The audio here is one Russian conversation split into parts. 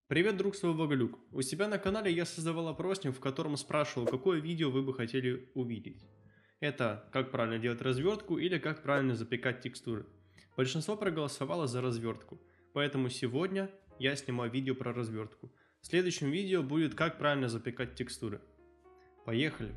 Привет, друг свой Вагалюк. У себя на канале я создавал опросник, в котором спрашивал, какое видео вы бы хотели увидеть. Это как правильно делать развертку или как правильно запекать текстуры. Большинство проголосовало за развертку, поэтому сегодня я снимаю видео про развертку. В следующем видео будет как правильно запекать текстуры. Поехали!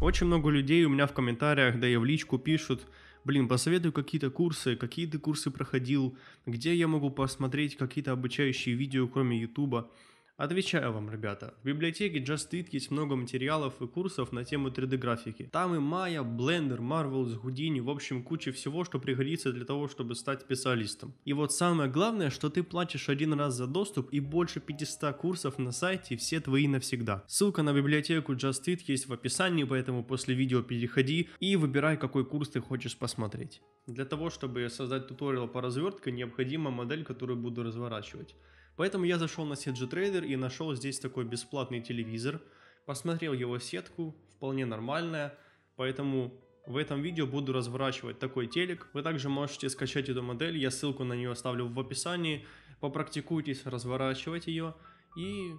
Очень много людей у меня в комментариях, да и в личку пишут: блин, посоветуй какие-то курсы, какие ты курсы проходил, где я могу посмотреть какие-то обучающие видео, кроме Ютуба. Отвечаю вам, ребята, в библиотеке Just Eat есть много материалов и курсов на тему 3D-графики. Там и Maya, Blender, Marvels, Houdini, в общем, куча всего, что пригодится для того, чтобы стать специалистом. И вот самое главное, что ты платишь один раз за доступ и больше 500 курсов на сайте, все твои навсегда. Ссылка на библиотеку Just Eat есть в описании, поэтому после видео переходи и выбирай, какой курс ты хочешь посмотреть. Для того, чтобы создать туториал по развертке, необходима модель, которую буду разворачивать. Поэтому я зашел на CG-Trader и нашел здесь такой бесплатный телевизор, посмотрел его сетку, вполне нормальная, поэтому в этом видео буду разворачивать такой телек. Вы также можете скачать эту модель, я ссылку на нее оставлю в описании, попрактикуйтесь разворачивать ее и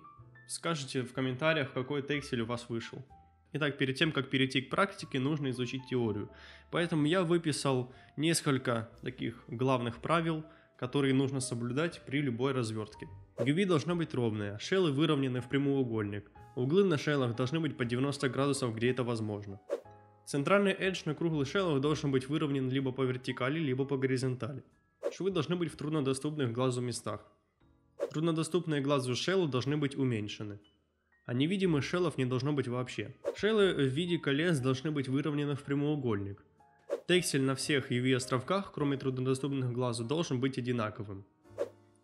скажите в комментариях, какой текстиль у вас вышел. Итак, перед тем, как перейти к практике, нужно изучить теорию. Поэтому я выписал несколько таких главных правил, которые нужно соблюдать при любой развертке. UV должно быть ровное, шеллы выровнены в прямоугольник, углы на шеллах должны быть по 90 градусов, где это возможно. Центральный edge на круглых шеллах должен быть выровнен либо по вертикали, либо по горизонтали. Швы должны быть в труднодоступных глазу местах. Труднодоступные глазу шеллы должны быть уменьшены, а невидимых шеллов не должно быть вообще. Шеллы в виде колец должны быть выровнены в прямоугольник. Текстиль на всех UV-островках, кроме труднодоступных глазу, должен быть одинаковым.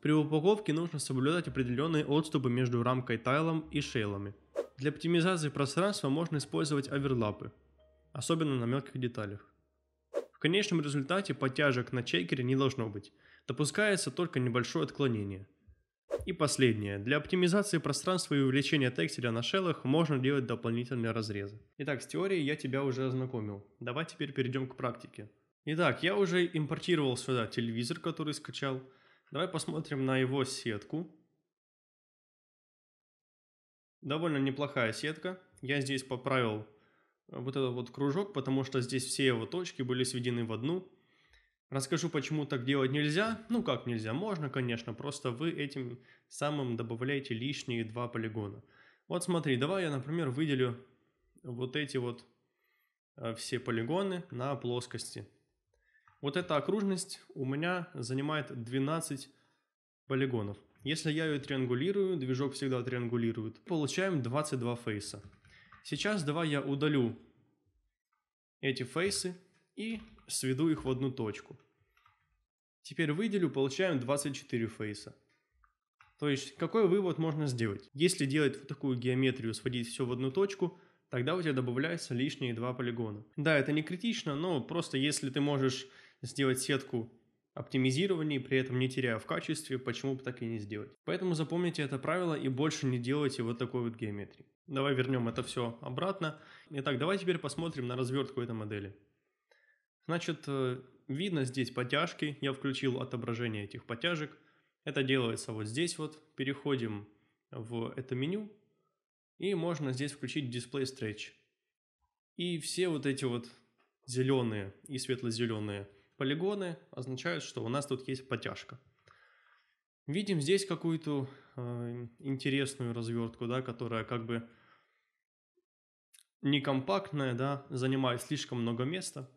При упаковке нужно соблюдать определенные отступы между рамкой тайлом и шейлами. Для оптимизации пространства можно использовать оверлапы, особенно на мелких деталях. В конечном результате подтяжек на чекере не должно быть, допускается только небольшое отклонение. И последнее. Для оптимизации пространства и увеличения текстиля на шеллах можно делать дополнительные разрезы. Итак, с теорией я тебя уже ознакомил. Давай теперь перейдем к практике. Итак, я уже импортировал сюда телевизор, который скачал. Давай посмотрим на его сетку. Довольно неплохая сетка. Я здесь поправил вот этот вот кружок, потому что здесь все его точки были сведены в одну. Расскажу, почему так делать нельзя. Ну как нельзя, можно, конечно, просто вы этим самым добавляете лишние 2 полигона. Вот смотри, давай я, например, выделю вот эти вот все полигоны на плоскости. Вот эта окружность у меня занимает 12 полигонов. Если я ее триангулирую, движок всегда триангулирует, получаем 22 фейса. Сейчас давай я удалю эти фейсы и сведу их в одну точку. Теперь выделю, получаем 24 фейса. То есть, какой вывод можно сделать? Если делать вот такую геометрию, сводить все в одну точку, тогда у тебя добавляются лишние 2 полигона. Да, это не критично, но просто если ты можешь сделать сетку оптимизирования, при этом не теряя в качестве, почему бы так и не сделать? Поэтому запомните это правило и больше не делайте вот такой вот геометрии. Давай вернем это все обратно. Итак, давай теперь посмотрим на развертку этой модели. Значит, видно здесь подтяжки, я включил отображение этих подтяжек. Это делается вот здесь вот. Переходим в это меню и можно здесь включить Display Stretch. И все вот эти вот зеленые и светло-зеленые полигоны означают, что у нас тут есть подтяжка. Видим здесь какую-то интересную развертку, да, которая как бы не компактная, да, занимает слишком много места.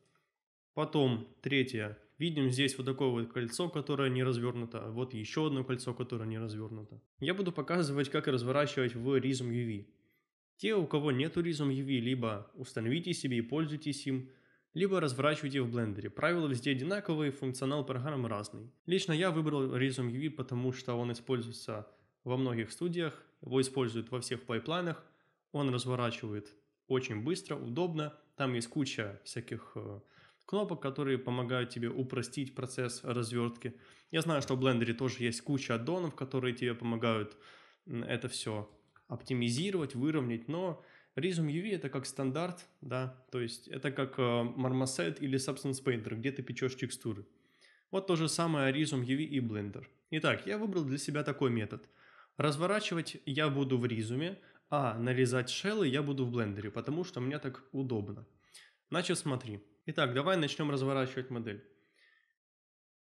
Потом третье. Видим здесь вот такое вот кольцо, которое не развернуто. Вот еще одно кольцо, которое не развернуто. Я буду показывать, как разворачивать в Rism UV. Те, у кого нету Rism UV, либо установите себе и пользуйтесь им, либо разворачивайте в блендере. Правила везде одинаковые, функционал программ разный. Лично я выбрал Rism UV, потому что он используется во многих студиях, его используют во всех пайплайнах, он разворачивает очень быстро, удобно, там есть куча всяких кнопок, которые помогают тебе упростить процесс развертки. Я знаю, что в блендере тоже есть куча аддонов, которые тебе помогают это все оптимизировать, выровнять, но Rism UV это как стандарт, да, то есть это как Marmoset или Substance Painter, где ты печешь текстуры. Вот то же самое Rizum UV и Blender. Итак, я выбрал для себя такой метод. Разворачивать я буду в Rizum, а нарезать шеллы я буду в Blender, потому что мне так удобно. Значит, смотри. Итак, давай начнем разворачивать модель.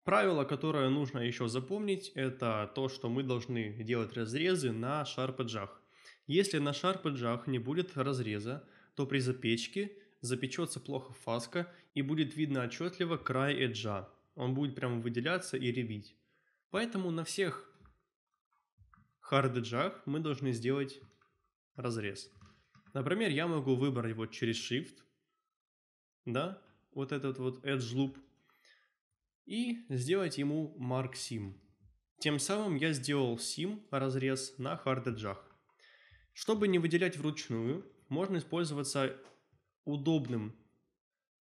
Правило, которое нужно еще запомнить, это то, что мы должны делать разрезы на Sharp-эджах. Если на Sharp-эджах не будет разреза, то при запечке запечется плохо фаска и будет видно отчетливо край эджа. Он будет прямо выделяться и рябить. Поэтому на всех hard-эджах мы должны сделать разрез. Например, я могу выбрать вот через Shift, да, вот этот вот Edge Loop, и сделать ему Mark Sim. Тем самым я сделал Sim разрез на hard-эджах. Чтобы не выделять вручную, можно использоваться удобным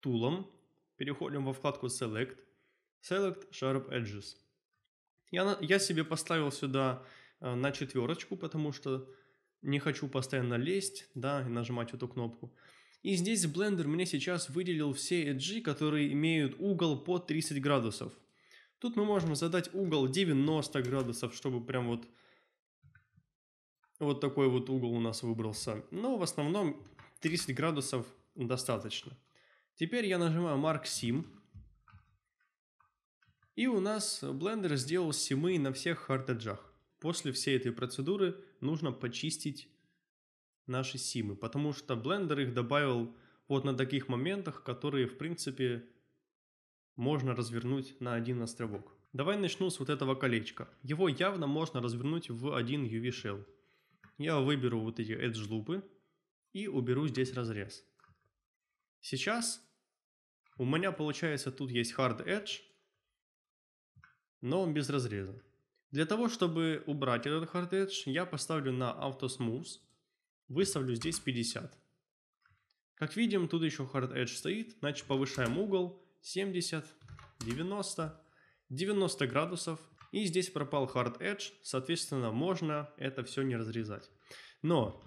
тулом. Переходим во вкладку Select, Select Sharp Edges. Я себе поставил сюда на 4, потому что не хочу постоянно лезть, да, и нажимать эту кнопку. И здесь Blender мне сейчас выделил все эджи, которые имеют угол под 30 градусов. Тут мы можем задать угол 90 градусов, чтобы прям вот такой вот угол у нас выбрался. Но в основном 30 градусов достаточно. Теперь я нажимаю Mark Sim. И у нас Blender сделал симы на всех hard-эджах. После всей этой процедуры нужно почистить наши симы, потому что Blender их добавил вот на таких моментах, которые, в принципе, можно развернуть на один островок. Давай начну с вот этого колечка. Его явно можно развернуть в один UV Shell. Я выберу вот эти Edge лупы и уберу здесь разрез. Сейчас у меня получается тут есть Hard Edge, но он без разреза. Для того, чтобы убрать этот Hard Edge, я поставлю на Auto Smooth, выставлю здесь 50. Как видим, тут еще Hard Edge стоит, значит повышаем угол 70, 90, 90 градусов. И здесь пропал Hard Edge, соответственно, можно это все не разрезать. Но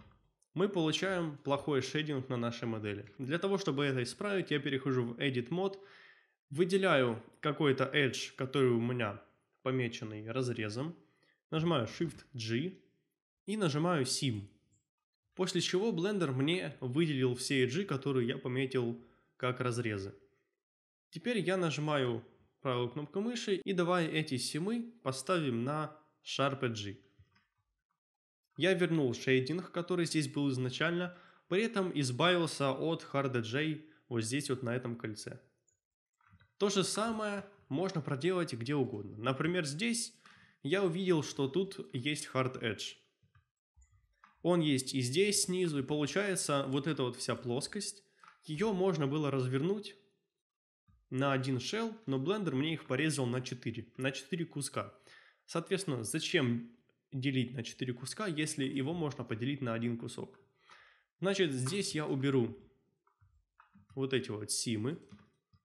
мы получаем плохой шейдинг на нашей модели. Для того, чтобы это исправить, я перехожу в Edit Mode, выделяю какой-то Edge, который у меня помеченный разрезом, нажимаю Shift-G и нажимаю Sim. После чего Blender мне выделил все эджи, которые я пометил как разрезы. Теперь я нажимаю правой кнопкой мыши и давай эти симы поставим на Sharp Edge. Я вернул шейдинг, который здесь был изначально, при этом избавился от Hard Edge вот здесь вот на этом кольце. То же самое можно проделать где угодно. Например, здесь я увидел, что тут есть Hard Edge. Он есть и здесь снизу, и получается вот эта вот вся плоскость, ее можно было развернуть на один shell, но Blender мне их порезал на 4 куска. Соответственно, зачем делить на 4 куска, если его можно поделить на один кусок? Значит, здесь я уберу вот эти вот симы.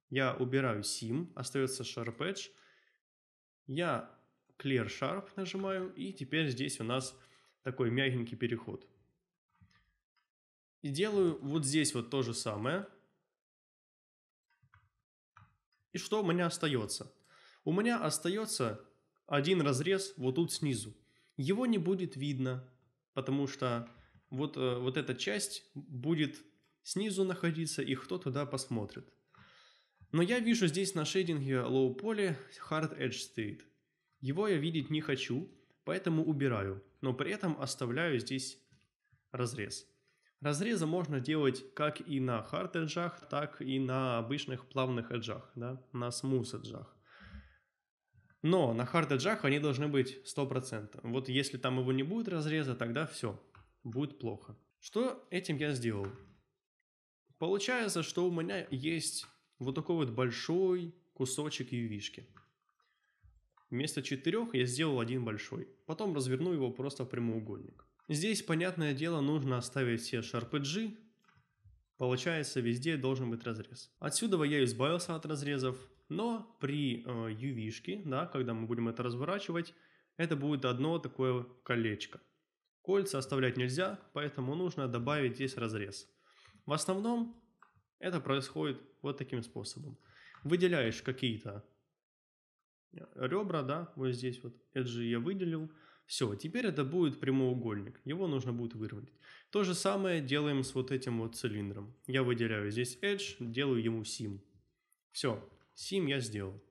Я убираю Sim, остается Sharp Edge. Я Clear Sharp нажимаю, и теперь здесь у нас такой мягенький переход. И делаю вот здесь вот то же самое. И что у меня остается? У меня остается один разрез вот тут снизу. Его не будет видно, потому что вот эта часть будет снизу находиться, и кто туда посмотрит. Но я вижу здесь на шейдинге Low поле Hard Edge стоит. Его я видеть не хочу, поэтому убираю, но при этом оставляю здесь разрез. Разрезы можно делать как и на Hard Edge'ах, так и на обычных плавных эджах, да, на Smooth эджах. Но на Hard Edge'ах они должны быть 100%. Вот если там его не будет разреза, тогда все, будет плохо. Что этим я сделал? Получается, что у меня есть вот такой вот большой кусочек UV-шки. Вместо 4 я сделал один большой. Потом разверну его просто в прямоугольник. Здесь, понятное дело, нужно оставить все Sharp Edge. Получается, везде должен быть разрез. Отсюда я избавился от разрезов. Но при UV-шке, да, когда мы будем это разворачивать, это будет одно такое колечко. Кольца оставлять нельзя, поэтому нужно добавить здесь разрез. В основном это происходит вот таким способом. Выделяешь какие-то ребра, да, вот здесь вот, эджи я выделил. Все, теперь это будет прямоугольник, его нужно будет выровнять. То же самое делаем с вот этим вот цилиндром. Я выделяю здесь edge, делаю ему сим. Все, сим я сделал.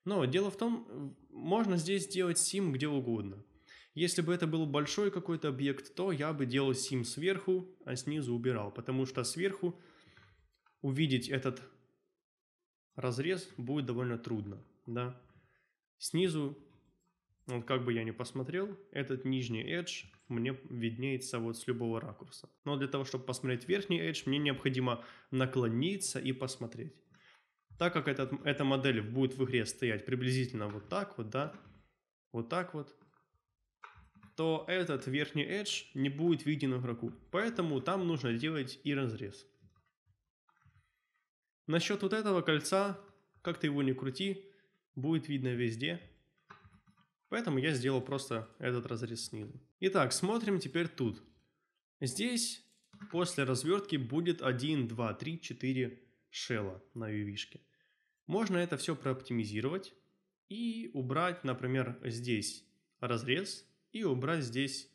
Но дело в том, можно здесь делать сим где угодно. Если бы это был большой какой-то объект, то я бы делал сим сверху, а снизу убирал, потому что сверху увидеть этот разрез будет довольно трудно, да. Снизу, вот как бы я ни посмотрел, этот нижний edge мне виднеется вот с любого ракурса. Но для того, чтобы посмотреть верхний edge, мне необходимо наклониться и посмотреть. Так как эта модель будет в игре стоять приблизительно вот так вот, да, вот так вот, то этот верхний edge не будет виден игроку. Поэтому там нужно делать и разрез. Насчет вот этого кольца, как ты его ни крути, будет видно везде. Поэтому я сделал просто этот разрез снизу. Итак, смотрим теперь тут. Здесь после развертки будет 1, 2, 3, 4 шелла на UV-шке. Можно это все прооптимизировать и убрать, например, здесь разрез и убрать здесь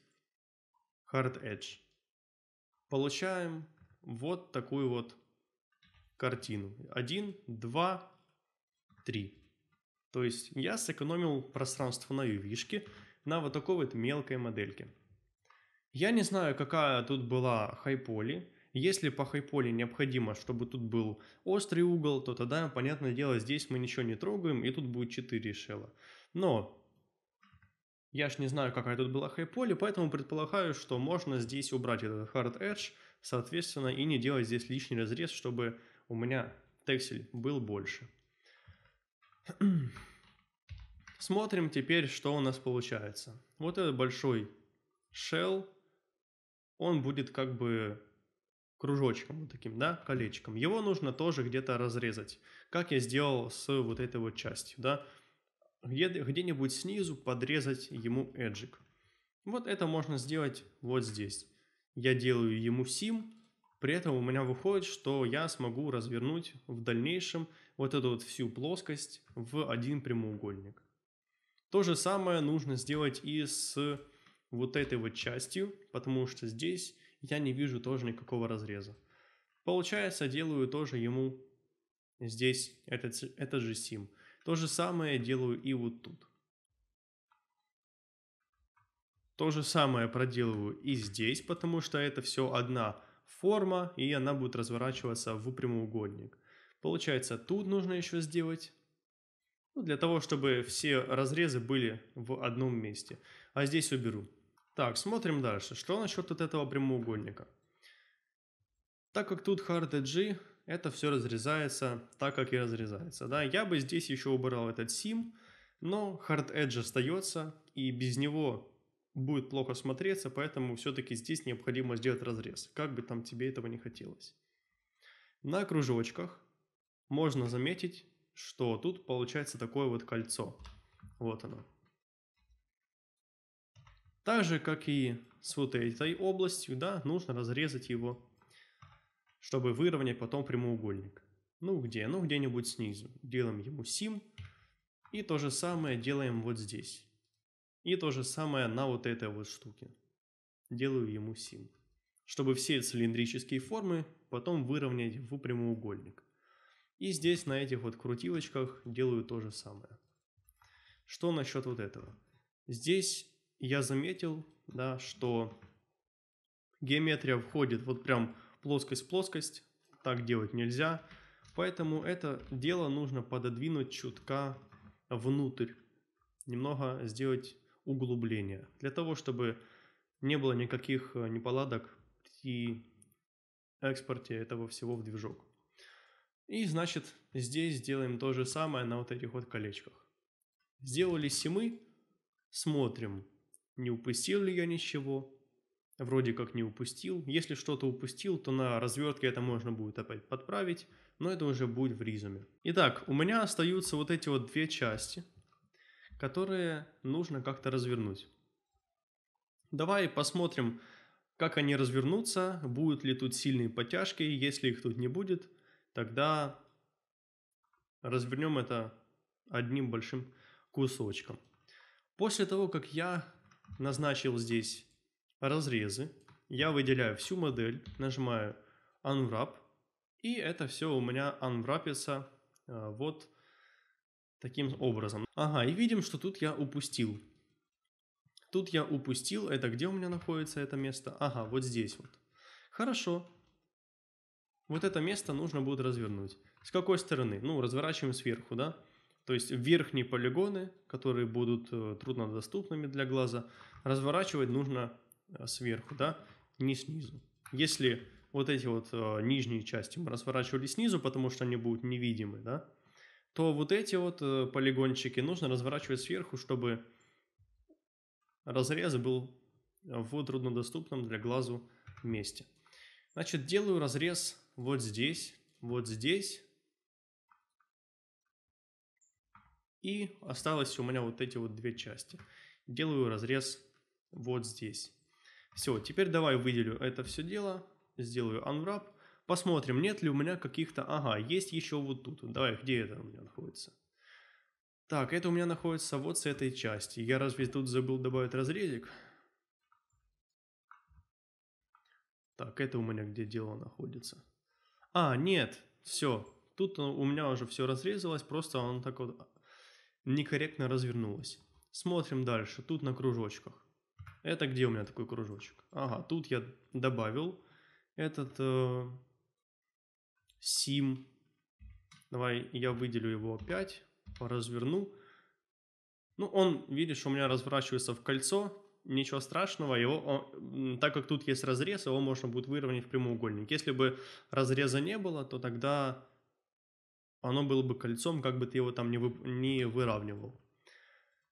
hard edge. Получаем вот такую вот картину. 1, 2, 3. То есть я сэкономил пространство на UV-шке на вот такой вот мелкой модельке. Я не знаю, какая тут была хайполи. Если по хайполи необходимо, чтобы тут был острый угол, то тогда, понятное дело, здесь мы ничего не трогаем, и тут будет 4 шелла. Но я ж не знаю, какая тут была хайполи, поэтому предполагаю, что можно здесь убрать этот hard edge, соответственно, и не делать здесь лишний разрез, чтобы у меня тексель был больше. Смотрим теперь, что у нас получается. Вот этот большой shell, он будет как бы кружочком вот таким, да, колечком. Его нужно тоже где-то разрезать, как я сделал с вот этой вот частью, да. Где-нибудь снизу подрезать ему эджик. Вот это можно сделать вот здесь. Я делаю ему сим, при этом у меня выходит, что я смогу развернуть в дальнейшем вот эту вот всю плоскость в один прямоугольник. То же самое нужно сделать и с вот этой вот частью, потому что здесь я не вижу тоже никакого разреза. Получается, делаю тоже ему здесь этот же сим. То же самое делаю и вот тут. То же самое проделываю и здесь, потому что это все одна форма, и она будет разворачиваться в прямоугольник. Получается, тут нужно еще сделать, для того, чтобы все разрезы были в одном месте. А здесь уберу. Так, смотрим дальше. Что насчет вот этого прямоугольника? Так как тут hard edge, это все разрезается так, как и разрезается. Да? Я бы здесь еще убрал этот сим, но hard edge остается, и без него будет плохо смотреться, поэтому все-таки здесь необходимо сделать разрез, как бы там тебе этого не хотелось. На кружочках можно заметить, что тут получается такое вот кольцо. Вот оно. Так же, как и с вот этой областью, да, нужно разрезать его, чтобы выровнять потом прямоугольник. Ну где? Ну где-нибудь снизу. Делаем ему сим. И то же самое делаем вот здесь. И то же самое на вот этой вот штуке. Делаю ему сим. Чтобы все цилиндрические формы потом выровнять в прямоугольник. И здесь на этих вот крутилочках делаю то же самое. Что насчет вот этого? Здесь я заметил, да, что геометрия входит вот прям плоскость-плоскость. Так делать нельзя. Поэтому это дело нужно пододвинуть чутка внутрь. Немного сделать углубление. Для того, чтобы не было никаких неполадок при экспорте этого всего в движок. И значит, здесь сделаем то же самое на вот этих вот колечках. Сделали симы, смотрим, не упустил ли я ничего. Вроде как не упустил. Если что-то упустил, то на развертке это можно будет опять подправить, но это уже будет в резюме. Итак, у меня остаются вот эти вот две части, которые нужно как-то развернуть. Давай посмотрим, как они развернутся, будут ли тут сильные подтяжки. Если их тут не будет, тогда развернем это одним большим кусочком. После того, как я назначил здесь разрезы, я выделяю всю модель, нажимаю Unwrap, и это все у меня unwrapится вот таким образом. Ага, и видим, что тут я упустил. Это где у меня находится это место? Ага, вот здесь вот. Хорошо. Вот это место нужно будет развернуть. С какой стороны? Ну, разворачиваем сверху, да? То есть верхние полигоны, которые будут труднодоступными для глаза, разворачивать нужно сверху, да, не снизу. Если вот эти вот нижние части мы разворачивали снизу, потому что они будут невидимы, да, то вот эти вот полигончики нужно разворачивать сверху, чтобы разрез был в труднодоступном для глазу месте. Значит, делаю разрез вот здесь, и осталось у меня вот эти вот две части. Делаю разрез вот здесь. Все, теперь давай выделю это все дело, сделаю unwrap, посмотрим, нет ли у меня каких-то... Ага, есть еще вот тут. Давай, где это у меня находится? Так, это у меня находится вот с этой части. Я разве тут забыл добавить разрезик? Так, это у меня где дело находится? А, нет, все. Тут у меня уже все разрезалось, просто он так вот некорректно развернулось. Смотрим дальше, тут на кружочках. Это где у меня такой кружочек? Ага, тут я добавил этот сим. Давай я выделю его опять, разверну. Ну, он, видишь, у меня разворачивается в кольцо. Ничего страшного, так как тут есть разрез, его можно будет выровнять в прямоугольник. Если бы разреза не было, то тогда оно было бы кольцом, как бы ты его там не выравнивал.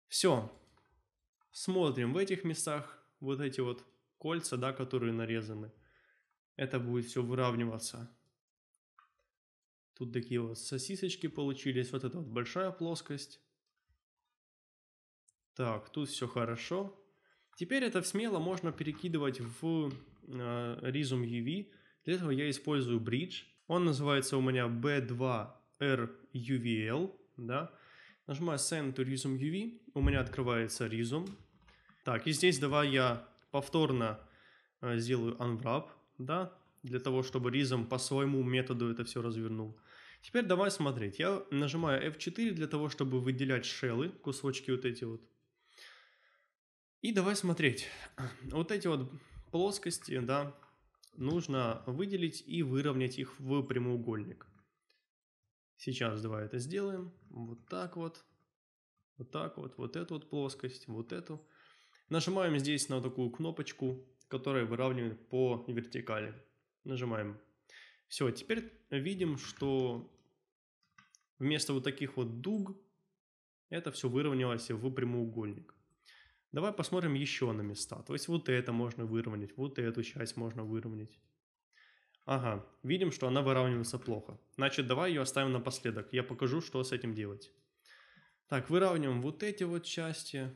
Все. Смотрим в этих местах, вот эти вот кольца, да, которые нарезаны. Это будет все выравниваться. Тут такие вот сосисочки получились, вот эта вот большая плоскость. Так, тут все хорошо. Теперь это смело можно перекидывать в Rizum UV. Для этого я использую Bridge. Он называется у меня B2RUVL. Да? Нажимаю Send to Rizum UV. У меня открывается Rizum. Так, и здесь давай я повторно сделаю Unwrap. Да? Для того, чтобы Rizum по своему методу это все развернул. Теперь давай смотреть. Я нажимаю F4 для того, чтобы выделять шеллы, кусочки вот эти вот. И давай смотреть. Вот эти вот плоскости, да, нужно выделить и выровнять их в прямоугольник. Сейчас давай это сделаем. Вот так вот. Вот так вот. Вот эту вот плоскость. Вот эту. Нажимаем здесь на такую кнопочку, которая выравнивает по вертикали. Нажимаем. Все, теперь видим, что вместо вот таких вот дуг это все выровнялось в прямоугольник. Давай посмотрим еще на места. То есть вот это можно выровнять, вот эту часть можно выровнять. Ага, видим, что она выравнивается плохо. Значит, давай ее оставим напоследок. Я покажу, что с этим делать. Так, выравниваем вот эти вот части.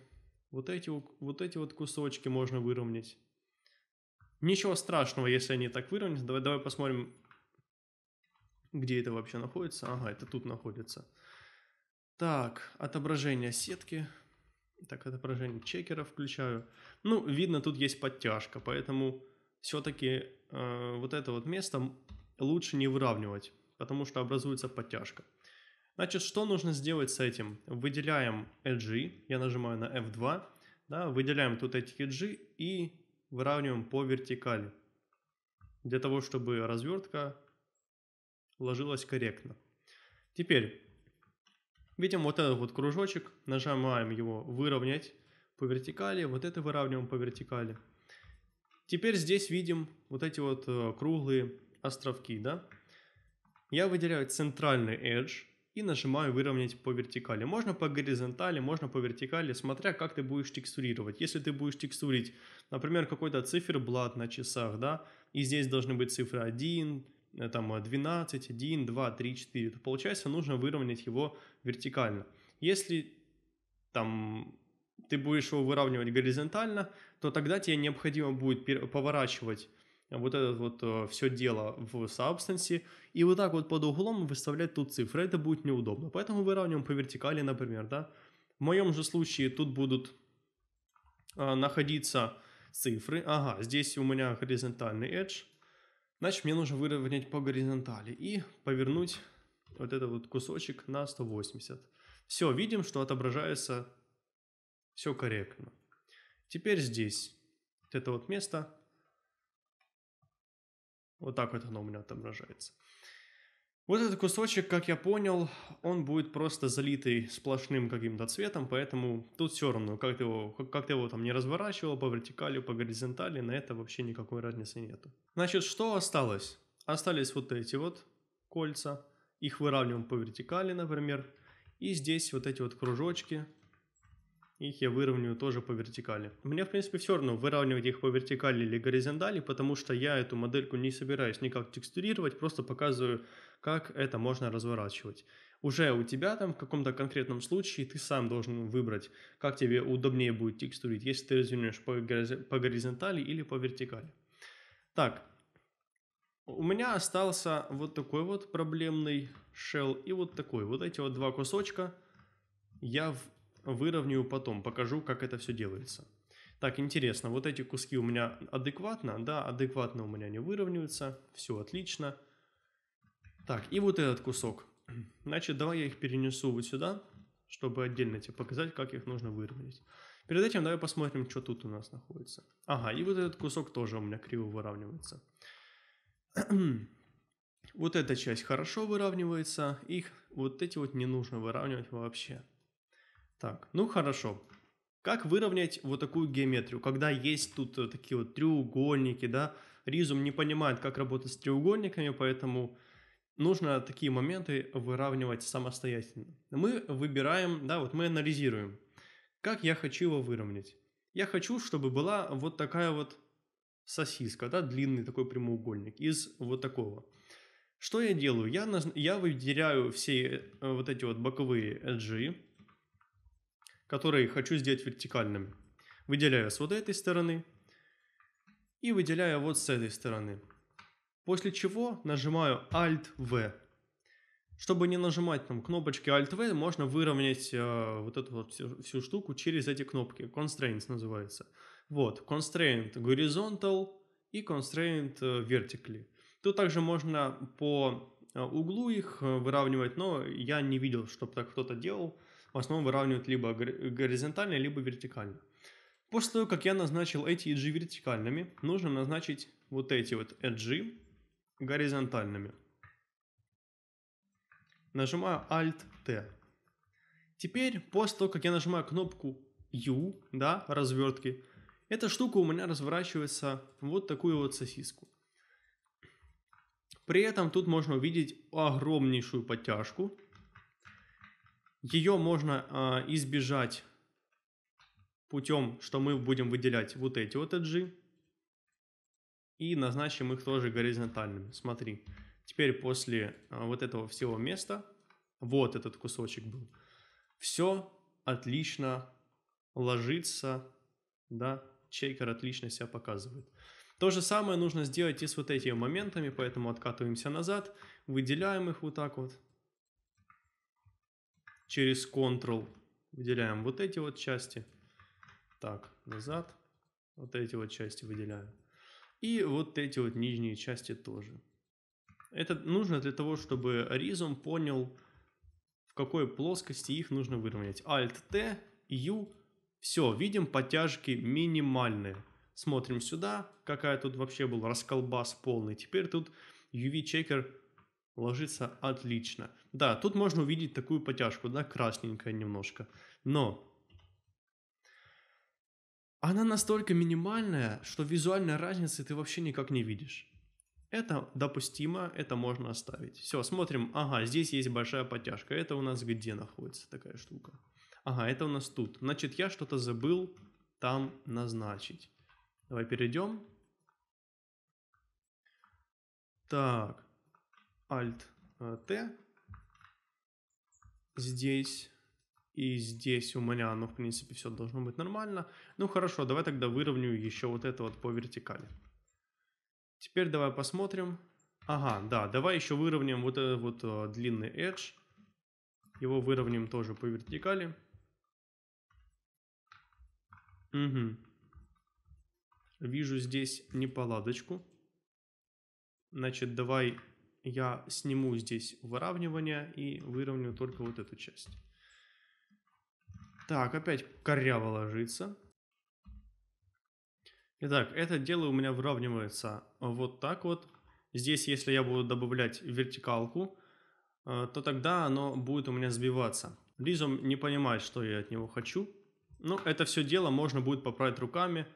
Вот эти вот кусочки можно выровнять. Ничего страшного, если они так выровнять. Давай посмотрим, где это вообще находится. Ага, это тут находится. Так, отображение сетки. Так, отображение чекера включаю. Ну, видно, тут есть подтяжка, поэтому все-таки вот это вот место лучше не выравнивать, потому что образуется подтяжка. Значит, что нужно сделать с этим? Выделяем эджи, я нажимаю на F2, да, выделяем тут эти эджи и выравниваем по вертикали, для того, чтобы развертка ложилась корректно. Теперь видим вот этот вот кружочек, нажимаем его выровнять по вертикали, вот это выравниваем по вертикали. Теперь здесь видим вот эти вот круглые островки, да. Я выделяю центральный edge и нажимаю выровнять по вертикали. Можно по горизонтали, можно по вертикали, смотря как ты будешь текстурировать. Если ты будешь текстурить, например, какой-то циферблат на часах, да, и здесь должны быть цифры 1, там 12, 1, 2, 3, 4, то получается нужно выровнять его вертикально. Если там ты будешь его выравнивать горизонтально, то тогда тебе необходимо будет поворачивать вот это вот все дело в Substance, и вот так вот под углом выставлять тут цифры, это будет неудобно. Поэтому выравниваем по вертикали, например, да. В моем же случае тут будут находиться цифры. Ага, здесь у меня горизонтальный edge, значит мне нужно выровнять по горизонтали и повернуть вот этот вот кусочек на 180. Все, видим, что отображается все корректно. Теперь здесь вот это вот место, вот так вот оно у меня отображается. Вот этот кусочек, как я понял, он будет просто залитый сплошным каким-то цветом, поэтому тут все равно, как ты его там не разворачивал по вертикали, по горизонтали, на это вообще никакой разницы нету. Значит, что осталось? Остались вот эти вот кольца, их выравниваем по вертикали, например, и здесь вот эти вот кружочки, их я выровняю тоже по вертикали. Мне, в принципе, все равно выравнивать их по вертикали или горизонтали, потому что я эту модельку не собираюсь никак текстурировать, просто показываю, как это можно разворачивать. Уже у тебя там в каком-то конкретном случае ты сам должен выбрать, как тебе удобнее будет текстурить, если ты развернешь по горизонтали или по вертикали. Так, у меня остался вот такой вот проблемный shell и вот такой. Вот эти вот два кусочка я выровняю потом, покажу, как это все делается. Так, интересно, вот эти куски у меня адекватно? Да, адекватно у меня не выровняются, все отлично. Так, и вот этот кусок. Значит, давай я их перенесу вот сюда, чтобы отдельно тебе показать, как их нужно выровнять. Перед этим давай посмотрим, что тут у нас находится. Ага, и вот этот кусок тоже у меня криво выравнивается. Вот эта часть хорошо выравнивается, их вот эти вот не нужно выравнивать вообще. Так, ну хорошо. Как выровнять вот такую геометрию, когда есть тут такие вот треугольники, да? Ризум не понимает, как работать с треугольниками, поэтому нужно такие моменты выравнивать самостоятельно. Мы выбираем, да, вот мы анализируем, как я хочу его выровнять. Я хочу, чтобы была вот такая вот сосиска, да, длинный такой прямоугольник из вот такого. Что я делаю? Я выделяю все вот эти вот боковые эджи, которые хочу сделать вертикальными. Выделяю с вот этой стороны и выделяю вот с этой стороны. После чего нажимаю Alt-V. Чтобы не нажимать там кнопочки Alt-V, можно выровнять вот эту вот всю штуку через эти кнопки. Constraints называется. Вот, Constraint Horizontal и Constraint Vertically. Тут также можно по углу их выравнивать, но я не видел, чтобы так кто-то делал. В основном выравнивают либо горизонтально, либо вертикально. После того, как я назначил эти эджи вертикальными, нужно назначить вот эти вот эджи горизонтальными. Нажимаю Alt-T. Теперь, после того, как я нажимаю кнопку U, да, развертки, эта штука у меня разворачивается в вот такую вот сосиску. При этом тут можно увидеть огромнейшую подтяжку. Ее можно избежать путем, что мы будем выделять вот эти вот эджи и назначим их тоже горизонтальными. Смотри, теперь после вот этого всего места, вот этот кусочек был, все отлично ложится, да, чекер отлично себя показывает. То же самое нужно сделать и с вот этими моментами, поэтому откатываемся назад, выделяем их вот так вот. Через Ctrl выделяем вот эти вот части. Так, назад. Вот эти вот части выделяю. И вот эти вот нижние части тоже. Это нужно для того, чтобы Rhizome понял, в какой плоскости их нужно выровнять. Alt-T, U. Все, видим, подтяжки минимальные. Смотрим сюда, какая тут вообще был расколбас полный. Теперь тут UV-чекер ложится отлично. Да, тут можно увидеть такую подтяжку, да, красненькая немножко. Но она настолько минимальная, что визуальной разницы ты вообще никак не видишь. Это допустимо, это можно оставить. Все, смотрим. Ага, здесь есть большая подтяжка. Это у нас где находится такая штука? Ага, это у нас тут. Значит, я что-то забыл там назначить. Давай перейдем. Так, Alt-T. Здесь и здесь у меня, ну, в принципе, все должно быть нормально. Ну, хорошо, давай тогда выровняю еще вот это вот по вертикали. Теперь давай посмотрим. Ага, да, давай еще выровняем вот этот вот длинный edge. Его выровняем тоже по вертикали. Угу. Вижу здесь неполадочку. Значит, давай я сниму здесь выравнивание и выровню только вот эту часть. Так, опять коряво ложится. Итак, это дело у меня выравнивается вот так вот. Здесь, если я буду добавлять вертикалку, то тогда оно будет у меня сбиваться. Лизом не понимает, что я от него хочу. Но это все дело можно будет поправить руками.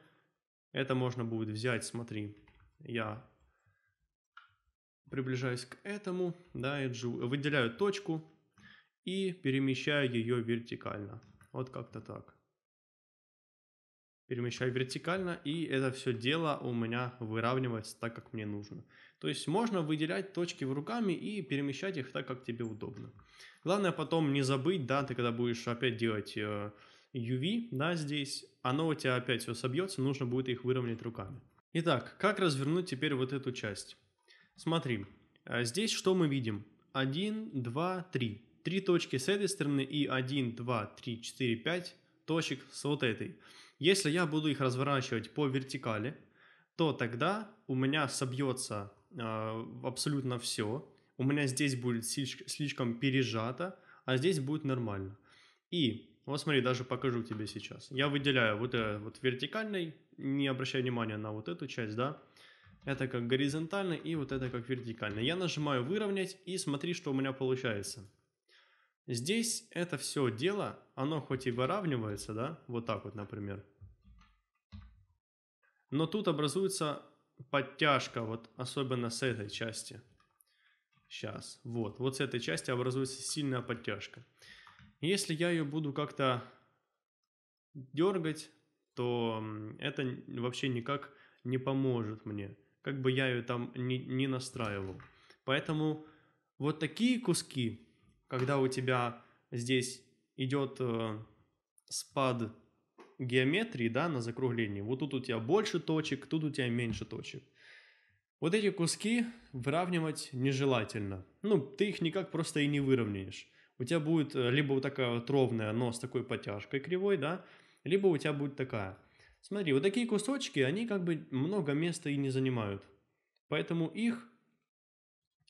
Это можно будет взять, смотри, я приближаюсь к этому, да, эджу, выделяю точку и перемещаю ее вертикально. Вот как-то так. Перемещаю вертикально, и это все дело у меня выравнивается так, как мне нужно. То есть можно выделять точки руками и перемещать их так, как тебе удобно. Главное потом не забыть, да, ты когда будешь опять делать UV, да, здесь, оно у тебя опять все собьется, нужно будет их выровнять руками. Итак, как развернуть теперь вот эту часть? Смотри, здесь что мы видим? 1, 2, 3. 3 точки с этой стороны и 1, 2, 3, 4, 5 точек с вот этой. Если я буду их разворачивать по вертикали, то тогда у меня собьется абсолютно все. У меня здесь будет слишком пережато, а здесь будет нормально. И вот смотри, даже покажу тебе сейчас. Я выделяю вот этот вот вертикальный, не обращая внимания на вот эту часть, да. Это как горизонтальный и вот это как вертикальный. Я нажимаю выровнять и смотри, что у меня получается. Здесь это все дело, оно хоть и выравнивается, да, вот так вот, например. Но тут образуется подтяжка, вот особенно с этой части. Сейчас, вот с этой части образуется сильная подтяжка. Если я ее буду как-то дергать, то это вообще никак не поможет мне. Как бы я ее там не настраивал. Поэтому вот такие куски, когда у тебя здесь идет спад геометрии, да, на закруглении. Вот тут у тебя больше точек, тут у тебя меньше точек. Вот эти куски выравнивать нежелательно. Ну, ты их никак просто и не выровняешь. У тебя будет либо вот такая вот ровная, но с такой подтяжкой кривой, да, либо у тебя будет такая. Смотри, вот такие кусочки, они как бы много места и не занимают. Поэтому их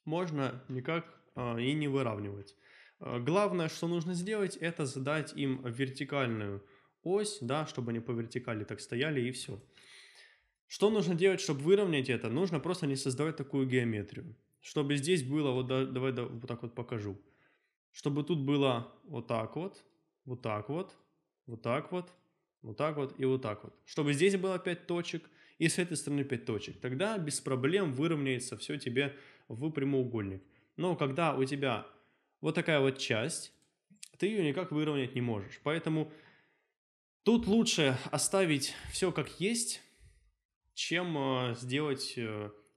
можно никак и не выравнивать. Главное, что нужно сделать, это задать им вертикальную ось, да, чтобы они по вертикали так стояли, и все. Что нужно делать, чтобы выровнять это? Нужно просто не создавать такую геометрию. Чтобы здесь было, вот давай вот так вот покажу. Чтобы тут было вот так вот, вот так вот, вот так вот, вот так вот и вот так вот. Чтобы здесь было 5 точек и с этой стороны 5 точек. Тогда без проблем выровняется все тебе в прямоугольник. Но когда у тебя вот такая вот часть, ты ее никак выровнять не можешь. Поэтому тут лучше оставить все как есть, чем сделать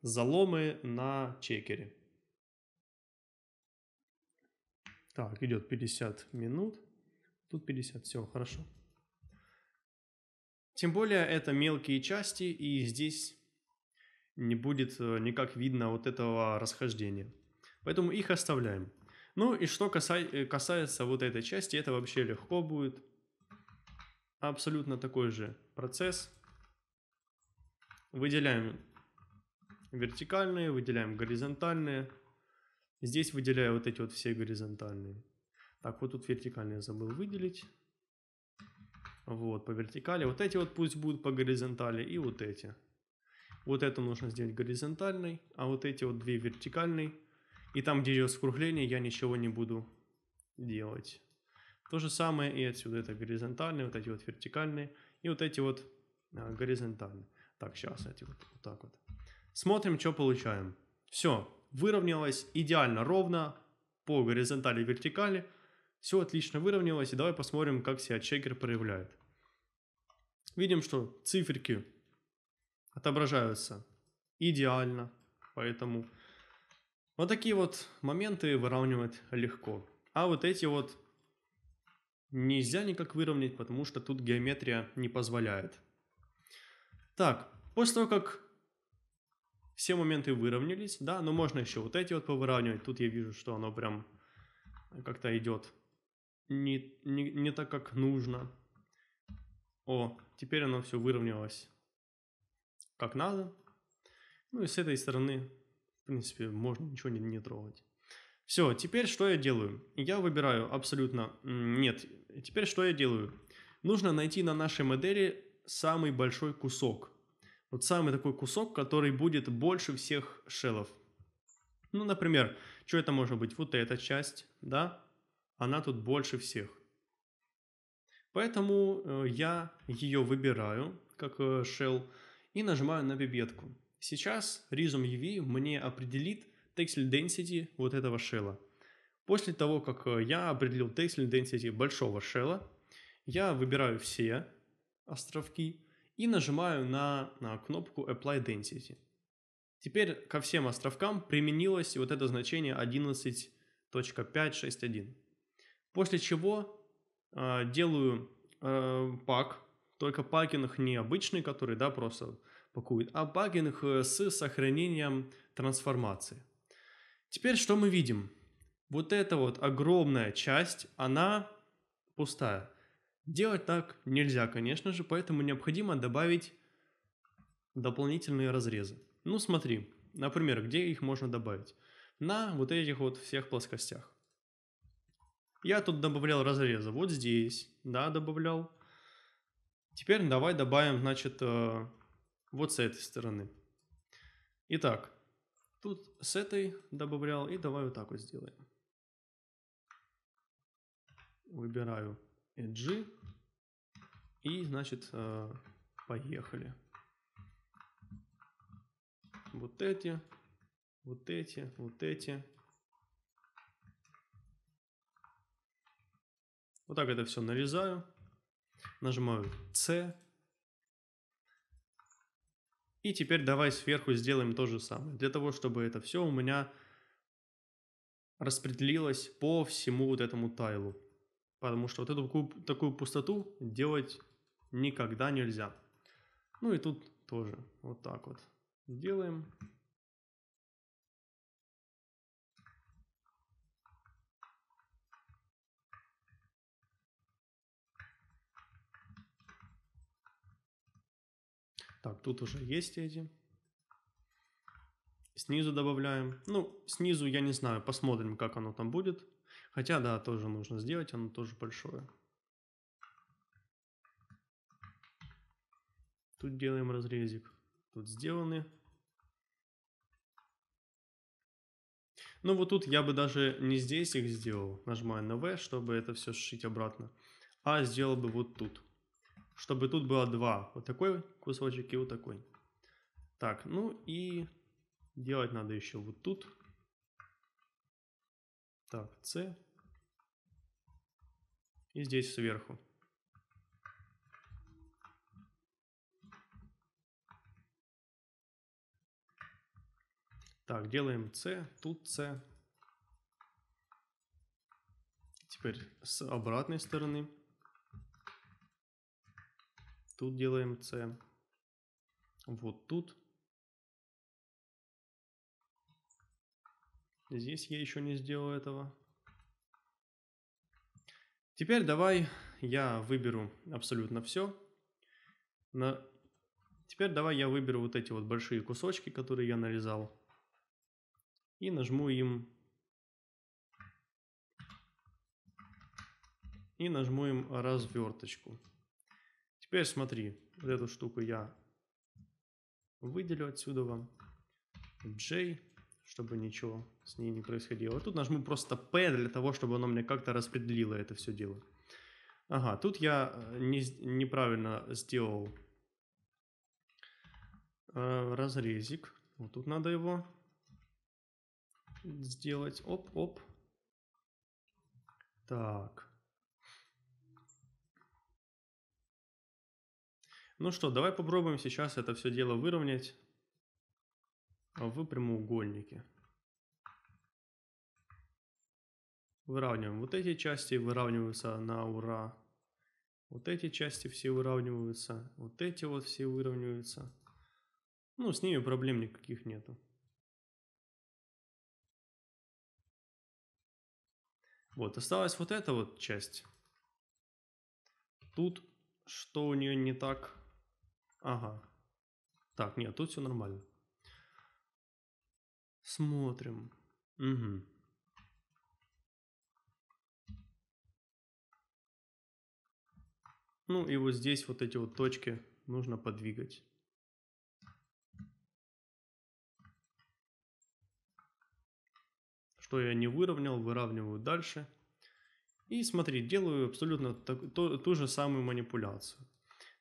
заломы на чекере. Так, идет 50 минут. Тут 50, все, хорошо. Тем более это мелкие части, и здесь не будет никак видно вот этого расхождения. Поэтому их оставляем. Ну и что касается вот этой части, это вообще легко будет. Абсолютно такой же процесс. Выделяем вертикальные, выделяем горизонтальные. Здесь выделяю вот эти вот все горизонтальные. Так, вот тут вертикальные забыл выделить. Вот, по вертикали. Вот эти вот пусть будут по горизонтали и вот эти. Вот это нужно сделать горизонтальной, а вот эти вот две вертикальные. И там, где идет скругление, я ничего не буду делать. То же самое и отсюда. Это горизонтальные, вот эти вот вертикальные и вот эти вот горизонтальные. Так, сейчас эти вот так вот. Смотрим, что получаем. Все, выровнялось идеально ровно по горизонтали и вертикали. Все отлично выровнялось. И давай посмотрим, как себя чекер проявляет. Видим, что циферки отображаются идеально. Поэтому вот такие вот моменты выравнивать легко. А вот эти вот нельзя никак выровнять, потому что тут геометрия не позволяет. Так, после того, как Все моменты выровнялись, да, но можно еще вот эти вот повыравнивать. Тут я вижу, что оно прям как-то идет не так, как нужно. О, теперь оно все выровнялось как надо. Ну и с этой стороны, в принципе, можно ничего не трогать. Все, теперь что я делаю? Я выбираю абсолютно... Нет, теперь что я делаю? Нужно найти на нашей модели самый большой кусок. Вот самый такой кусок, который будет больше всех шеллов. Ну, например, что это может быть? Вот эта часть, да? Она тут больше всех. Поэтому я ее выбираю как shell и нажимаю на пипетку. Сейчас Rhizome UV мне определит textile density вот этого шелла. После того, как я определил textile density большого шелла, я выбираю все островки и нажимаю на кнопку Apply Density. Теперь ко всем островкам применилось вот это значение 11.561. После чего делаю пак, только пакинг не обычный, который, да, просто пакует, а пакинг с сохранением трансформации. Теперь что мы видим? Вот эта вот огромная часть, она пустая. Делать так нельзя, конечно же, поэтому необходимо добавить дополнительные разрезы. Ну смотри, например, где их можно добавить? На вот этих вот всех плоскостях. Я тут добавлял разрезы вот здесь, да, добавлял. Теперь давай добавим, значит, вот с этой стороны. Итак, тут с этой добавлял, и давай вот так вот сделаем. Выбираю Edge, и, значит, поехали. Вот эти, вот эти, вот эти. Вот так это все нарезаю. Нажимаю C. И теперь давай сверху сделаем то же самое. Для того, чтобы это все у меня распределилось по всему вот этому тайлу. Потому что вот эту такую пустоту делать никогда нельзя. Ну и тут тоже вот так вот делаем. Так, тут уже есть эти. Снизу добавляем. Ну, снизу я не знаю, посмотрим, как оно там будет. Хотя, да, тоже нужно сделать, оно тоже большое. Тут делаем разрезик. Тут сделаны. Ну, вот тут я бы даже не здесь их сделал. Нажимаю на V, чтобы это все сшить обратно. А сделал бы вот тут. Чтобы тут было два. Вот такой кусочек и вот такой. Так, ну и делать надо еще вот тут. Так, C. И здесь сверху. Так, делаем C, тут C. Теперь с обратной стороны. Тут делаем C. Вот тут. Здесь я еще не сделал этого. Теперь давай я выберу абсолютно все. Теперь давай я выберу вот эти вот большие кусочки, которые я нарезал. И нажму им разверточку. Теперь смотри, вот эту штуку я выделю отсюда вам. J, чтобы ничего с ней не происходило. Тут нажму просто P для того, чтобы оно мне как-то распределило это все дело. Ага, тут я неправильно сделал разрезик. Вот тут надо его сделать. Оп-оп. Так. Ну что, давай попробуем сейчас это все дело выровнять в прямоугольнике. Выравниваем вот эти части, выравниваются на ура. Вот эти части все выравниваются. Вот эти вот все выравниваются. Ну, с ними проблем никаких нету. Вот, осталась вот эта вот часть. Тут что у нее не так? Ага. Так, нет, тут все нормально. Смотрим. Угу. Ну и вот здесь вот эти вот точки нужно подвигать. Что я не выровнял, выравниваю дальше. И смотри, делаю абсолютно ту же самую манипуляцию.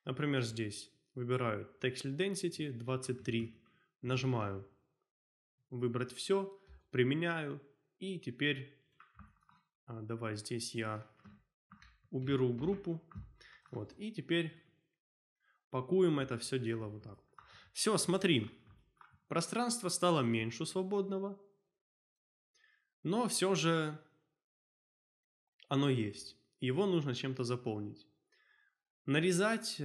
Например, здесь выбираю Texel Density 23, нажимаю выбрать все, применяю. И теперь давай здесь я уберу группу. Вот, и теперь пакуем это все дело вот так. Все, смотри, пространство стало меньше свободного, но все же оно есть. Его нужно чем-то заполнить. Нарезать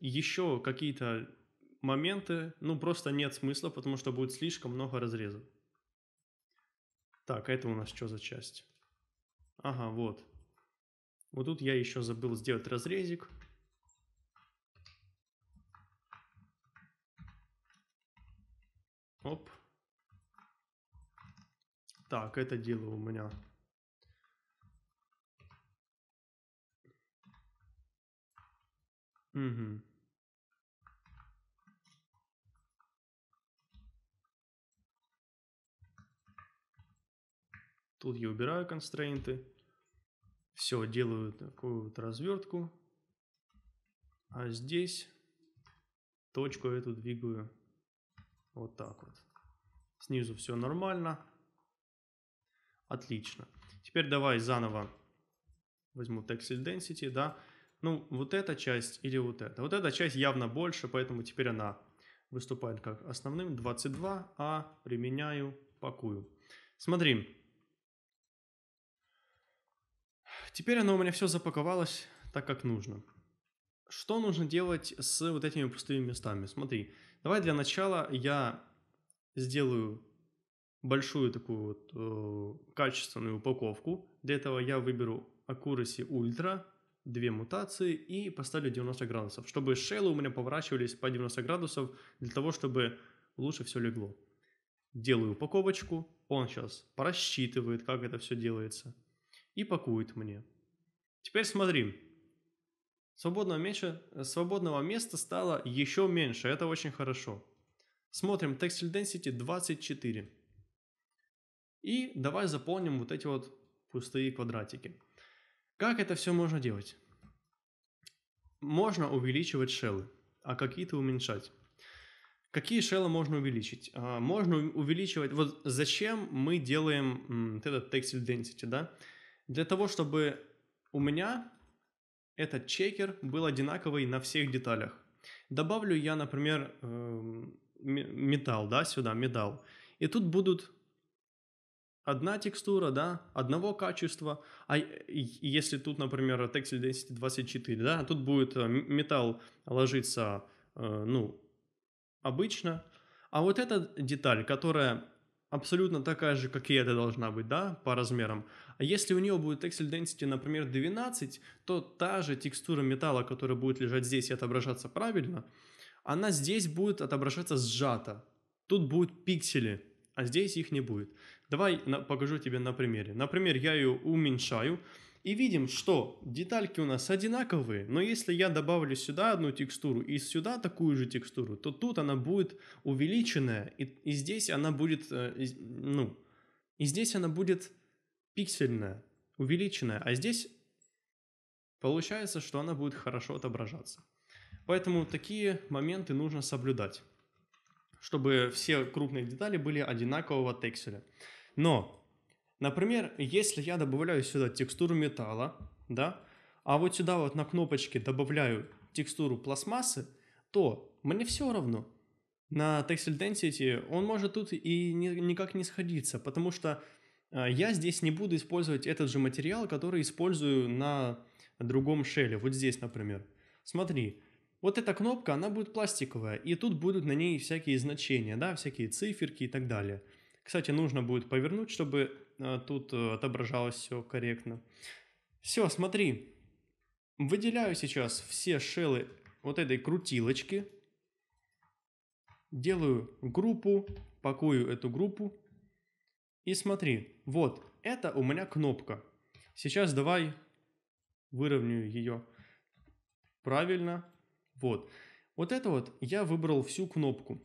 еще какие-то моменты, ну, просто нет смысла, потому что будет слишком много разрезов. Так, это у нас что за часть? Ага, вот. Вот тут я еще забыл сделать разрезик. Оп. Так, это дело у меня. Угу. Тут я убираю констрейнты. Все, делаю такую вот развертку. А здесь точку эту двигаю вот так вот. Снизу все нормально. Отлично. Теперь давай заново возьму Texel Density, да. Ну, вот эта часть или вот эта. Вот эта часть явно больше, поэтому теперь она выступает как основным 22, а применяю, пакую. Смотри. Теперь оно у меня все запаковалось так, как нужно. Что нужно делать с вот этими пустыми местами? Смотри, давай для начала я сделаю большую такую вот качественную упаковку. Для этого я выберу Accuracy Ultra, 2 мутации и поставлю 90 градусов, чтобы шеллы у меня поворачивались по 90 градусов, для того, чтобы лучше все легло. Делаю упаковочку, он сейчас просчитывает, как это все делается, и пакует мне. Теперь смотри, свободного места стало еще меньше, это очень хорошо. Смотрим Texel Density 24. И давай заполним вот эти вот пустые квадратики. Как это все можно делать? Можно увеличивать шеллы, а какие-то уменьшать. Какие шеллы можно увеличить? Можно увеличивать... Вот зачем мы делаем этот Texel Density, да? Для того, чтобы у меня этот чекер был одинаковый на всех деталях. Добавлю я, например, металл, да, сюда, металл. И тут будут одна текстура, да, одного качества. А если тут, например, Texel Density 24, да, тут будет металл ложиться, ну, обычно. А вот эта деталь, которая абсолютно такая же, как и эта должна быть, да, по размерам. А если у нее будет Texel Density, например, 12, то та же текстура металла, которая будет лежать здесь и отображаться правильно, она здесь будет отображаться сжата. Тут будут пиксели, а здесь их не будет. Давай покажу тебе на примере. Например, я ее уменьшаю, и видим, что детальки у нас одинаковые, но если я добавлю сюда одну текстуру и сюда такую же текстуру, то тут она будет увеличенная, и здесь она будет, ну, и здесь она будет пиксельная, увеличенная, а здесь получается, что она будет хорошо отображаться. Поэтому такие моменты нужно соблюдать, чтобы все крупные детали были одинакового текстиля. Но, например, если я добавляю сюда текстуру металла, да, а вот сюда вот на кнопочке добавляю текстуру пластмассы, то мне все равно. На Texel Density он может тут и никак не сходиться, потому что я здесь не буду использовать этот же материал, который использую на другом шеле. Вот здесь, например. Смотри, Вот эта кнопка, она будет пластиковая, и тут будут на ней всякие значения, да, всякие циферки и так далее. Кстати, нужно будет повернуть, чтобы тут отображалось все корректно. Все, смотри, выделяю сейчас все шеллы вот этой крутилочки, делаю группу, пакую эту группу, и смотри, вот, это у меня кнопка. Сейчас давай выровняю ее правильно. Вот. Вот это вот я выбрал всю кнопку.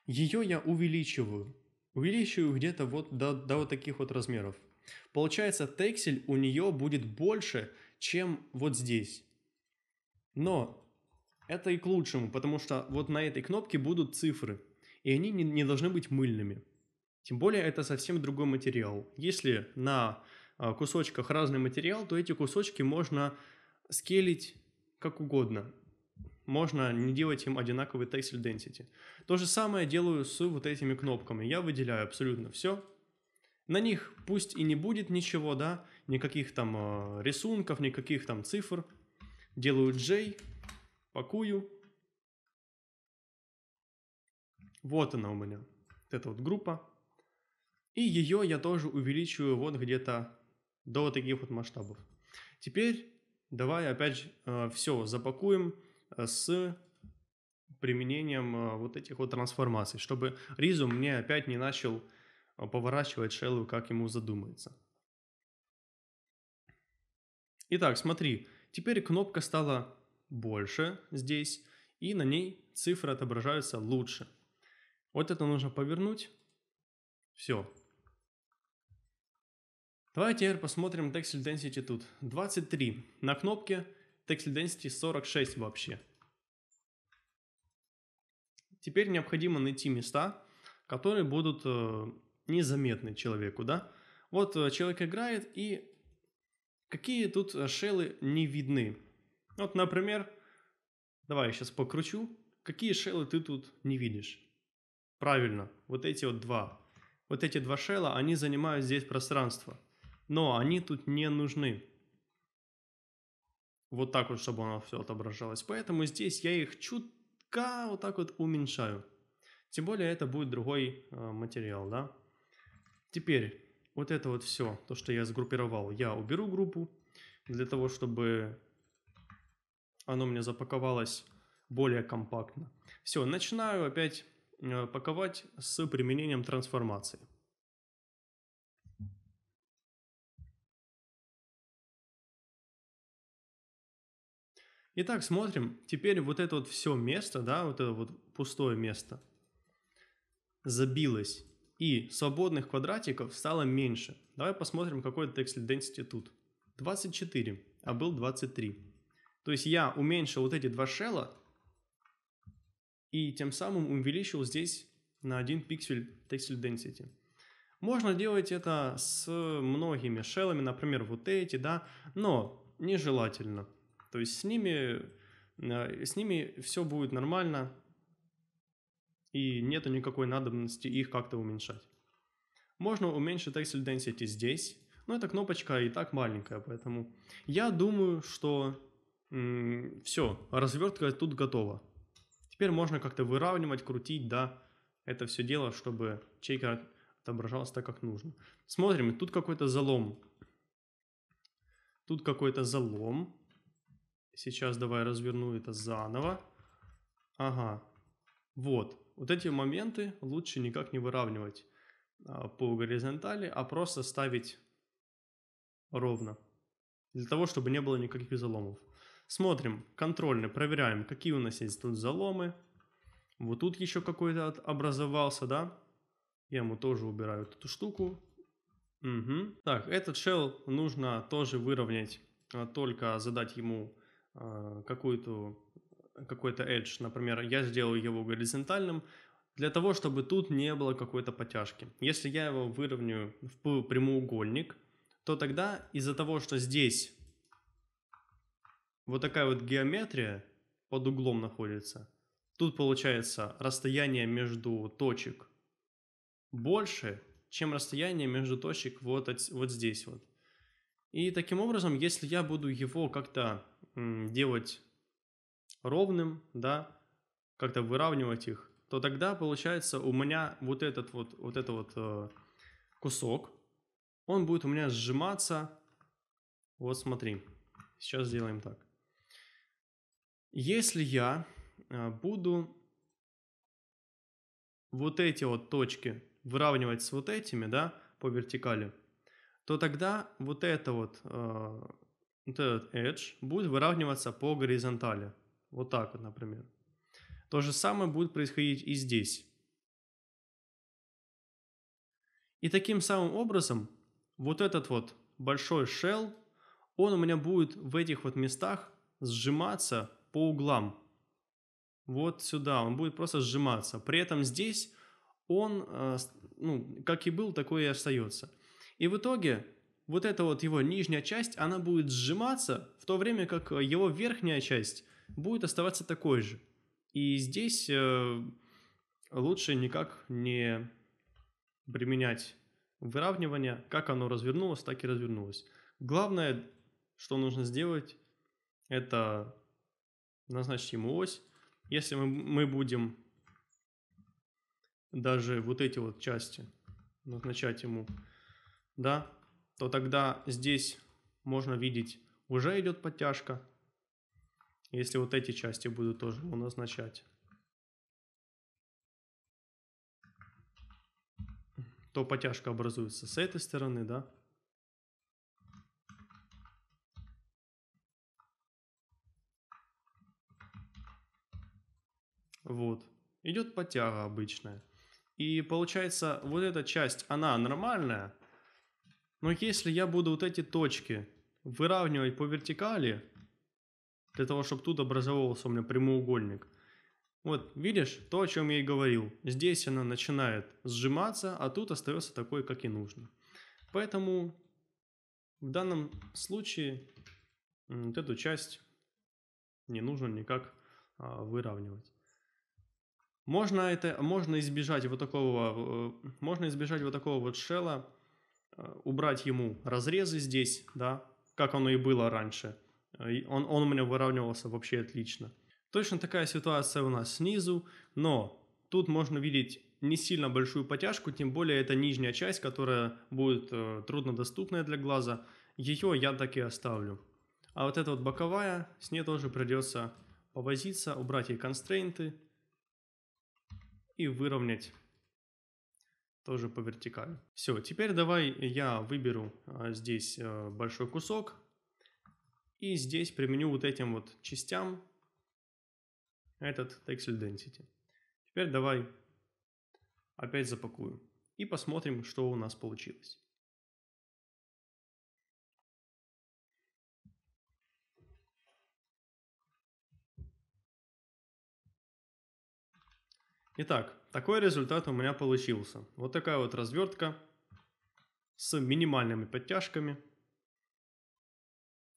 Ее я увеличиваю. Увеличиваю где-то вот до вот таких вот размеров. Получается, тексель у нее будет больше, чем вот здесь. Но это и к лучшему, потому что вот на этой кнопке будут цифры. И они не должны быть мыльными. Тем более это совсем другой материал. Если на кусочках разный материал, то эти кусочки можно скейлить как угодно. Можно не делать им одинаковый textile density. То же самое делаю с вот этими кнопками. Я выделяю абсолютно все. На них пусть и не будет ничего, да, никаких там рисунков, никаких там цифр. Делаю J, пакую. Вот она у меня, вот эта вот группа. И ее я тоже увеличиваю вот где-то до вот таких вот масштабов. Теперь давай опять все запакуем с применением вот этих вот трансформаций, чтобы Ризу мне опять не начал поворачивать шеллу, как ему задумается. Итак, смотри, теперь кнопка стала больше здесь, и на ней цифры отображаются лучше. Вот это нужно повернуть. Все. Давай теперь посмотрим Textile Density тут. 23. На кнопке Textile Density 46 вообще. Теперь необходимо найти места, которые будут незаметны человеку, да? Вот человек играет, и какие тут шеллы не видны. Вот, например, давай я сейчас покручу. Какие шеллы ты тут не видишь? Правильно, вот эти вот два. Вот эти два шелла, они занимают здесь пространство. Но они тут не нужны. Вот так вот, чтобы оно все отображалось. Поэтому здесь я их чутка вот так вот уменьшаю. Тем более это будет другой материал, да. Теперь вот это вот все, то, что я сгруппировал, я уберу группу, для того, чтобы оно мне запаковалось более компактно. Все, начинаю опять паковать с применением трансформации. Итак, смотрим. Теперь вот это вот все место, да, вот это вот пустое место забилось, и свободных квадратиков стало меньше. Давай посмотрим, какой Textile Density тут. 24, а был 23. То есть я уменьшил вот эти два шелла и тем самым увеличил здесь на 1 пиксель Textile Density. Можно делать это с многими шеллами, например, вот эти, да, но нежелательно. То есть с ними все будет нормально, и нету никакой надобности их как-то уменьшать. Можно уменьшить Textile Density здесь, но эта кнопочка и так маленькая, поэтому я думаю, что все, развертка тут готова. Теперь можно как-то выравнивать, крутить, да, это все дело, чтобы чейка отображалась так, как нужно. Смотрим, тут какой-то залом. Тут какой-то залом. Сейчас давай разверну это заново. Ага, вот. Вот эти моменты лучше никак не выравнивать по горизонтали, а просто ставить ровно. Для того, чтобы не было никаких заломов. Смотрим, контрольный, проверяем, какие у нас есть тут заломы. Вот тут еще какой-то образовался, да? Я ему тоже убираю эту штуку. Угу. Так, этот shell нужно тоже выровнять, только задать ему какой-то edge. Например, я сделаю его горизонтальным, для того, чтобы тут не было какой-то потяжки. Если я его выровняю в прямоугольник, то тогда из-за того, что здесь вот такая вот геометрия под углом находится, тут получается расстояние между точек больше, чем расстояние между точек вот здесь вот. И таким образом, если я буду его как-то делать ровным, да, как-то выравнивать их, то тогда получается у меня вот этот кусок, он будет у меня сжиматься. Вот смотри, сейчас сделаем так. Если я буду вот эти вот точки выравнивать с вот этими, да, по вертикали, то тогда вот вот этот edge будет выравниваться по горизонтали. Вот так вот, например. То же самое будет происходить и здесь. И таким самым образом вот этот вот большой shell, он у меня будет в этих вот местах сжиматься по углам. Вот сюда он будет просто сжиматься. При этом здесь он, ну, как и был, такой и остается. И в итоге вот эта вот его нижняя часть, она будет сжиматься, в то время как его верхняя часть будет оставаться такой же. И здесь лучше никак не применять выравнивание. Как оно развернулось, так и развернулось. Главное, что нужно сделать, это назначить ему ось. Если мы будем даже вот эти вот части назначать ему, да, то тогда здесь можно видеть, уже идет подтяжка. Если вот эти части буду тоже ему назначать, то подтяжка образуется с этой стороны, да. Вот. Идет подтяга обычная. И получается, вот эта часть, она нормальная, но если я буду вот эти точки выравнивать по вертикали, для того, чтобы тут образовался у меня прямоугольник, вот, видишь, то, о чем я и говорил. Здесь она начинает сжиматься, а тут остается такой, как и нужно. Поэтому в данном случае вот эту часть не нужно никак выравнивать. Можно избежать вот такого вот шелла, убрать ему разрезы здесь, да, как оно и было раньше. Он у меня выравнивался вообще отлично. Точно такая ситуация у нас снизу, но тут можно видеть не сильно большую потяжку, тем более это нижняя часть, которая будет труднодоступная для глаза. Ее я так и оставлю. А вот эта вот боковая, с ней тоже придется повозиться, убрать ей констрейнты и выровнять тоже по вертикали. Все, теперь давай я выберу здесь большой кусок и здесь применю вот этим вот частям этот Texel Density. Теперь давай опять запакую и посмотрим, что у нас получилось. Итак, такой результат у меня получился. Вот такая вот развертка с минимальными подтяжками.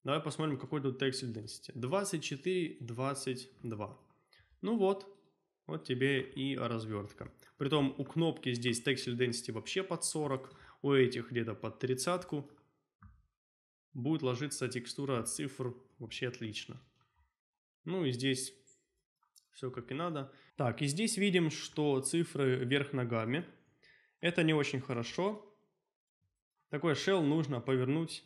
Давай посмотрим, какой тут Texel Density. 24, 22. Ну вот тебе и развертка. Притом у кнопки здесь Texel Density вообще под 40, у этих где-то под 30. Будет ложиться текстура от цифр вообще отлично. Ну и здесь все как и надо. Так, и здесь видим, что цифры вверх ногами. Это не очень хорошо. Такой shell нужно повернуть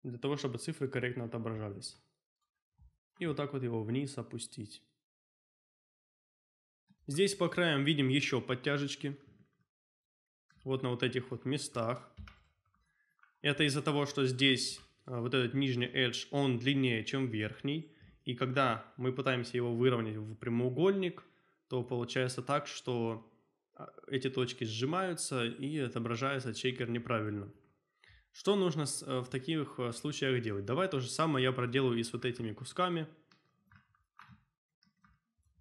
для того, чтобы цифры корректно отображались. И вот так вот его вниз опустить. Здесь по краям видим еще подтяжечки. Вот на вот этих вот местах. Это из-за того, что здесь вот этот нижний edge, он длиннее, чем верхний. И когда мы пытаемся его выровнять в прямоугольник, то получается так, что эти точки сжимаются и отображается чекер неправильно. Что нужно в таких случаях делать? Давай то же самое я проделаю и с вот этими кусками.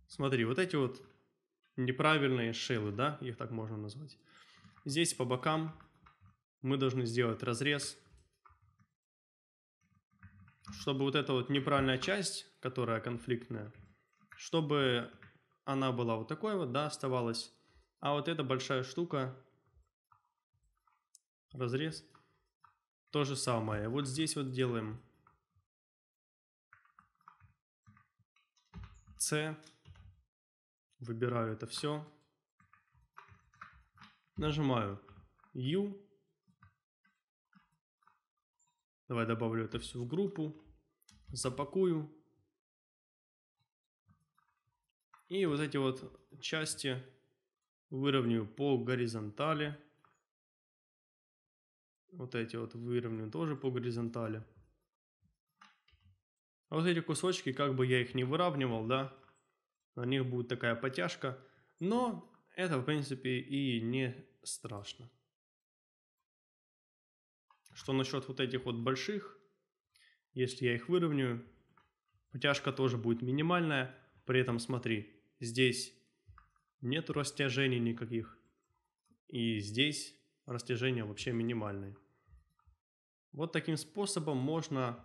Смотри, вот эти вот неправильные шеллы, да, их так можно назвать. Здесь по бокам мы должны сделать разрез, чтобы вот эта вот неправильная часть, которая конфликтная, чтобы она была вот такой вот, да, оставалась. А вот эта большая штука, разрез, то же самое. Вот здесь вот делаем C. Выбираю это все. Нажимаю U. Давай добавлю это все в группу. Запакую. И вот эти вот части выровняю по горизонтали. Вот эти вот выровняю тоже по горизонтали. А вот эти кусочки, как бы я их не выравнивал, да, на них будет такая потяжка. Но это, в принципе, и не страшно. Что насчет вот этих вот больших? Если я их выровняю, потяжка тоже будет минимальная. При этом, смотри, здесь нету растяжений никаких. И здесь растяжения вообще минимальные. Вот таким способом можно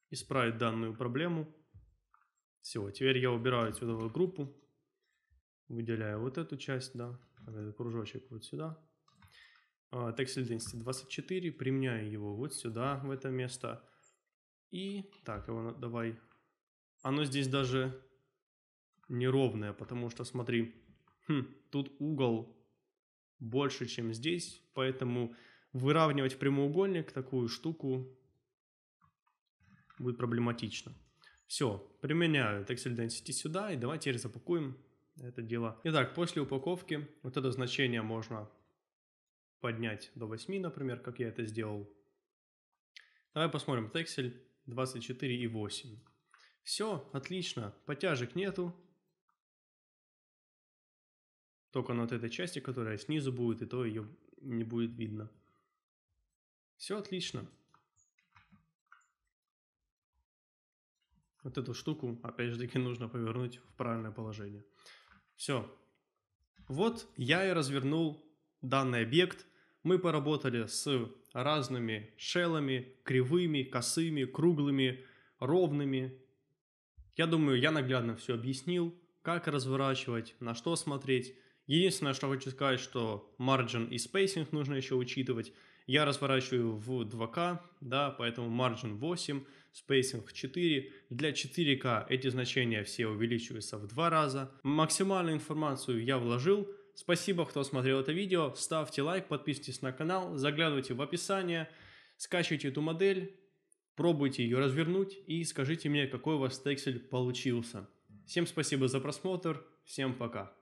исправить данную проблему. Все, теперь я убираю отсюда в группу. Выделяю вот эту часть, да, этот кружочек вот сюда. Texel Density 24, применяю его вот сюда, в это место. И так, его давай. Оно здесь даже неровное, потому что, смотри, тут угол больше, чем здесь, поэтому выравнивать прямоугольник, такую штуку, будет проблематично. Все, применяю Texel Density сюда, и давайте теперь запакуем это дело. Итак, после упаковки вот это значение можно поднять до 8, например, как я это сделал. Давай посмотрим. Texel 24 и 8. Все, отлично. Потяжек нету. Только на вот этой части, которая снизу будет, и то ее не будет видно. Все отлично. Вот эту штуку, опять же таки, нужно повернуть в правильное положение. Все. Вот я и развернул данный объект. Мы поработали с разными шеллами, кривыми, косыми, круглыми, ровными. Я думаю, я наглядно все объяснил, как разворачивать, на что смотреть. Единственное, что хочу сказать, что margin и spacing нужно еще учитывать. Я разворачиваю в 2К, да, поэтому margin 8, spacing 4. Для 4К эти значения все увеличиваются в 2 раза. Максимальную информацию я вложил. Спасибо, кто смотрел это видео. Ставьте лайк, подписывайтесь на канал, заглядывайте в описание, скачивайте эту модель, пробуйте ее развернуть и скажите мне, какой у вас Texel получился. Всем спасибо за просмотр, всем пока.